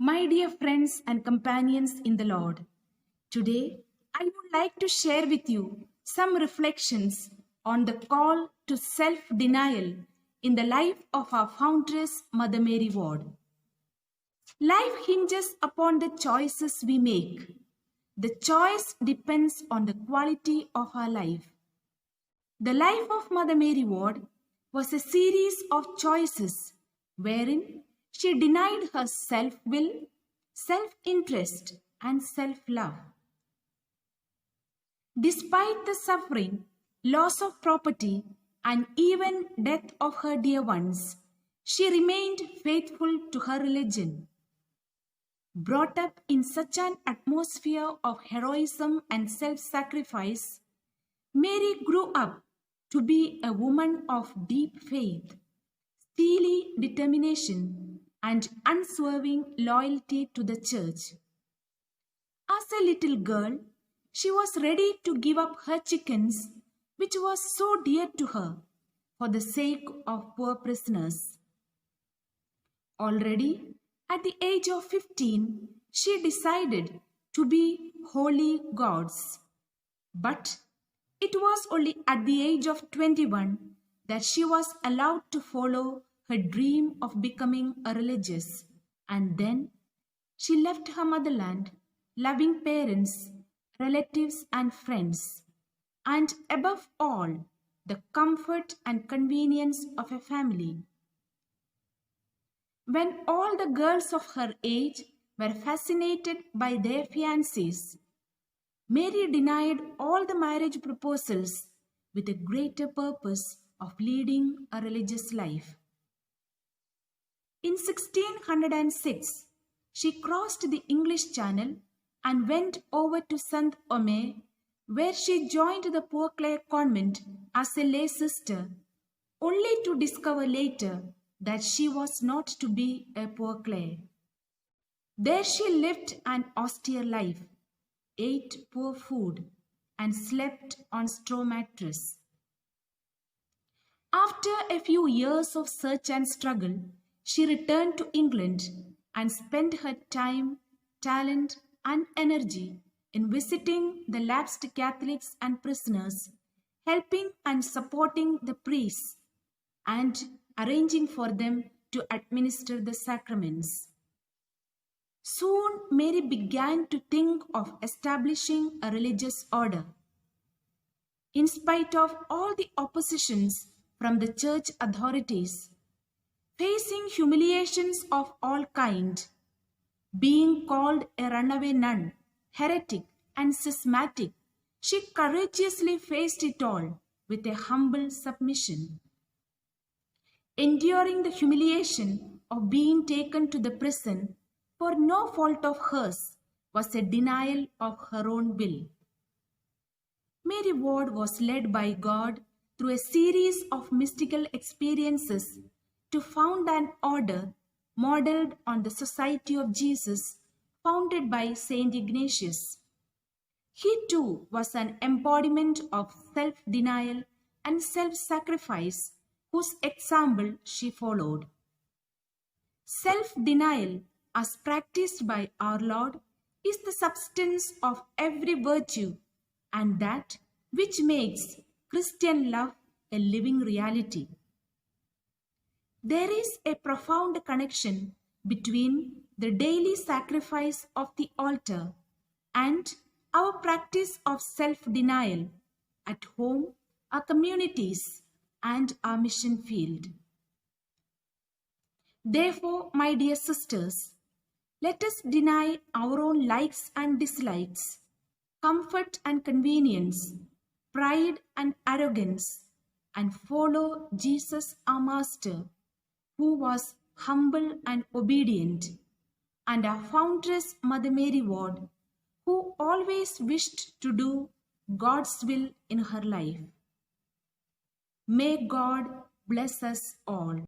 My dear friends and companions in the Lord, today I would like to share with you some reflections on the call to self-denial in the life of our foundress, Mother Mary Ward. Life hinges upon the choices we make. The choice depends on the quality of our life. The life of Mother Mary Ward was a series of choices wherein she denied her self-will, self-interest, and self-love. Despite the suffering, loss of property, and even death of her dear ones, she remained faithful to her religion. Brought up in such an atmosphere of heroism and self-sacrifice, Mary grew up to be a woman of deep faith, steely determination, and unswerving loyalty to the Church. As a little girl, she was ready to give up her chickens, which was so dear to her, for the sake of poor prisoners. Already, at the age of 15, she decided to be holy gods. But it was only at the age of 21 that she was allowed to follow her dream of becoming a religious, and then she left her motherland, loving parents, relatives and friends, and above all, the comfort and convenience of a family. When all the girls of her age were fascinated by their fiancés, Mary denied all the marriage proposals with a greater purpose of leading a religious life. In 1606, she crossed the English Channel and went over to Saint Omer, where she joined the Poor Clare convent as a lay sister, only to discover later that she was not to be a Poor Clare. There she lived an austere life, ate poor food, and slept on straw mattress. After a few years of search and struggle, she returned to England and spent her time, talent, and energy in visiting the lapsed Catholics and prisoners, helping and supporting the priests, and arranging for them to administer the sacraments. Soon, Mary began to think of establishing a religious order. In spite of all the oppositions from the church authorities, facing humiliations of all kinds, being called a runaway nun, heretic, and schismatic, she courageously faced it all with a humble submission. Enduring the humiliation of being taken to the prison for no fault of hers was a denial of her own will. Mary Ward was led by God through a series of mystical experiences to found an order modeled on the Society of Jesus founded by Saint Ignatius. He too was an embodiment of self-denial and self-sacrifice whose example she followed. Self-denial, as practiced by our Lord, is the substance of every virtue and that which makes Christian love a living reality. There is a profound connection between the daily sacrifice of the altar and our practice of self-denial at home, our communities, and our mission field. Therefore, my dear sisters, let us deny our own likes and dislikes, comfort and convenience, pride and arrogance, and follow Jesus our Master, who was humble and obedient, and our foundress Mother Mary Ward, who always wished to do God's will in her life. May God bless us all.